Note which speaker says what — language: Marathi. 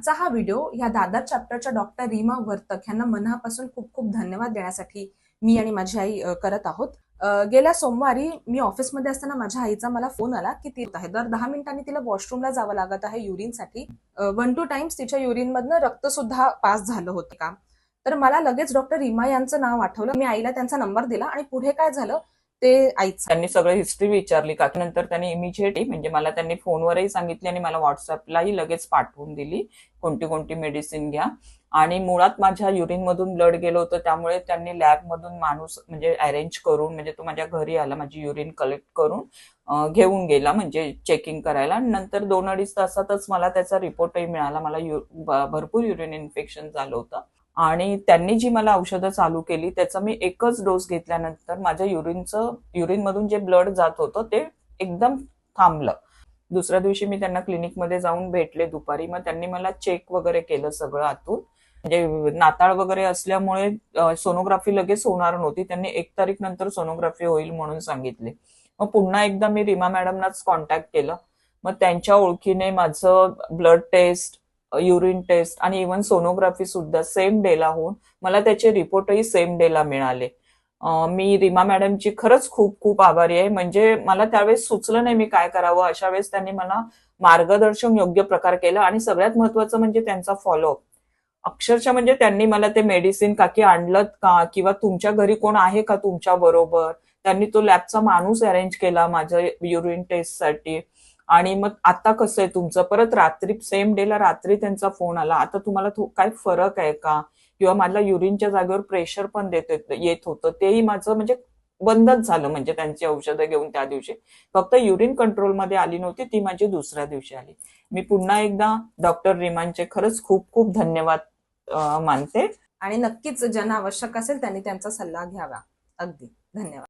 Speaker 1: आजचा हा व्हिडिओ या दादर चॅप्टरच्या डॉक्टर रीमा वर्तक यांना मनापासून खूप खूप धन्यवाद देण्यासाठी मी आणि माझी आई करत आहोत. गेल्या सोमवारी मी ऑफिसमध्ये असताना माझ्या आईचा मला फोन आला की ती आहे दर 10 मिनिटांनी तिला वॉशरूमला जावं लागत आहे युरिनसाठी. 1-2 टाइम्स तिच्या युरिनमधनं रक्त सुद्धा पास झालं होतं का. तर मला लगेच डॉक्टर रीमा यांचं नाव आठवलं. मी आईला त्यांचा नंबर दिला आणि पुढे काय झालं ते आईच
Speaker 2: त्यांनी सगळं हिस्ट्री विचारली का नंतर त्यांनी इमिजिएटली म्हणजे मला त्यांनी फोनवरही सांगितले आणि मला व्हॉट्सअपलाही लगेच पाठवून दिली कोणती कोणती मेडिसिन घ्या. आणि मुळात माझ्या युरिन मधून ब्लड गेलं होतं त्यामुळे त्यांनी लॅब मधून माणूस म्हणजे अरेंज करून म्हणजे तो माझ्या घरी आला माझी युरिन कलेक्ट करून घेऊन गेला म्हणजे चेकिंग करायला. नंतर 2-2.5 तासातच मला त्याचा रिपोर्टही मिळाला. मला भरपूर युरिन इन्फेक्शन झालं होतं आणि त्यांनी जी मला औषधं चालू केली त्याचा मी एकच डोस घेतल्यानंतर माझ्या युरिन मधून जे ब्लड जात होतं ते एकदम थांबलं. दुसऱ्या दिवशी मी त्यांना क्लिनिकमध्ये जाऊन भेटले दुपारी. मग त्यांनी मला चेक वगैरे केलं सगळं आतून. म्हणजे नाताळ वगैरे असल्यामुळे सोनोग्राफी लगेच होणार नव्हती. त्यांनी 1 तारीख नंतर सोनोग्राफी होईल म्हणून सांगितले. मग पुन्हा एकदा मी रीमा मॅडमनाच कॉन्टॅक्ट केलं. मग त्यांच्या ओळखीने माझं ब्लड टेस्ट युरिन टेस्ट आणि इव्हन सोनोग्राफी सुद्धा सेम डेला होऊन मला त्याचे रिपोर्टही सेम डेला मिळाले. मी रीमा मॅडमची खरंच खूप खूप आभारी आहे. म्हणजे मला त्यावेळेस सुचलं नाही मी काय करावं. अशा वेळेस त्यांनी मला मार्गदर्शन योग्य प्रकार केलं आणि सगळ्यात महत्वाचं म्हणजे त्यांचा फॉलोअप. अक्षरशः म्हणजे त्यांनी मला ते मेडिसिन काकी आणलं का किंवा तुमच्या घरी कोण आहे का तुमच्या बरोबर. त्यांनी तो लॅबचा माणूस अरेंज केला माझ्या युरिन टेस्टसाठी. आणि मग आता कसं आहे तुमचं परत रात्री सेम डेला रात्री त्यांचा फोन आला आता तुम्हाला काय फरक आहे का किंवा मला युरिनच्या जागेवर प्रेशर पण येत होतं तेही माझं म्हणजे बंदच झालं. म्हणजे त्यांची औषधं घेऊन त्या दिवशी फक्त युरिन कंट्रोलमध्ये आली नव्हती ती माझी दुसऱ्या दिवशी आली. मी पुन्हा एकदा डॉक्टर रीमांचे खरंच खूप खूप धन्यवाद मानते.
Speaker 1: आणि नक्कीच ज्यांना आवश्यक असेल त्यांनी त्यांचा सल्ला घ्यावा. अगदी धन्यवाद.